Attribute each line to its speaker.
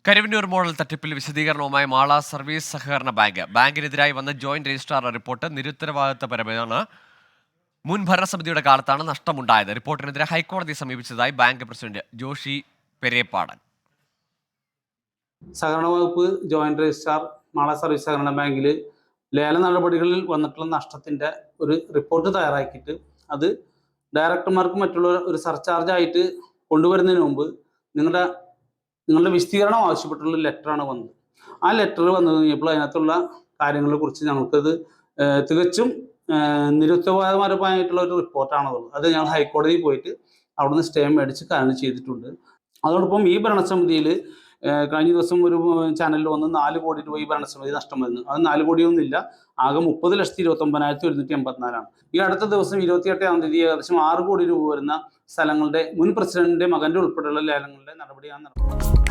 Speaker 1: Karuvannur model തട്ടിപ്പിൽ വിശദീകരണവുമായി Mala service സഹകരണ ബാങ്കിനെതിരായി വന്ന ജോയിന്റ് രജിസ്ട്രാർ റിപ്പോർട്ട് നിരുത്തരവാദിത്തപരമാണ്. മുൻ ഭരണസമിതിയുടെ കാലത്താണ് നഷ്ടമുണ്ടായത്. റിപ്പോർട്ടിനെതിരെ ഹൈക്കോടതിയെ സമീപിച്ചതായി ബാങ്ക് പ്രസിഡന്റ് ജോഷി പെരേപ്പാടൻ.
Speaker 2: സഹകരണ വകുപ്പ് ജോയിന്റ് രജിസ്ട്രാർ മാള സർവീസ് സഹകരണ ബാങ്കിൽ ലേല നടപടികളിൽ വന്നിട്ടുള്ള നഷ്ടത്തിന്റെ ഒരു റിപ്പോർട്ട് തയ്യാറാക്കിയിട്ട് അത് ഡയറക്ടർമാർക്ക് മറ്റുള്ള ഒരു സർചാർജ് ആയിട്ട് കൊണ്ടുവരുന്നതിന് മുമ്പ് നിങ്ങളുടെ വിശദീകരണം ആവശ്യപ്പെട്ടുള്ള ലെറ്ററാണ് വന്നത്. ആ ലെറ്റർ വന്നു കഴിഞ്ഞപ്പോൾ അതിനകത്തുള്ള കാര്യങ്ങളെ കുറിച്ച് ഞങ്ങൾക്കത് തികച്ചും നിരുത്തരവാദപരമായിട്ടുള്ള ഒരു റിപ്പോർട്ടാണുള്ളത്. അത് ഞങ്ങൾ ഹൈക്കോടതിയിൽ പോയിട്ട് അവിടുന്ന് സ്റ്റേ മേടിച്ച് കാര്യം ചെയ്തിട്ടുണ്ട്. അതോടൊപ്പം ഈ ഭരണസമിതിയിൽ കഴിഞ്ഞ ദിവസം ഒരു ചാനലിൽ വന്ന് 4 കോടി രൂപ ഈ ഭരണസമിതി നഷ്ടം വരുന്നു. അത് 4 കോടിയൊന്നുമില്ല, ആകെ 30,29,184 ഈ അടുത്ത ദിവസം 28-ാം തീയതി ഏകദേശം 6 കോടി രൂപ വരുന്ന സ്ഥലങ്ങളുടെ മുൻ പ്രസിഡന്റിന്റെ മകന്റെ ഉൾപ്പെടെയുള്ള ലേലങ്ങളുടെ നടപടിയാണ് നടക്കുന്നത്.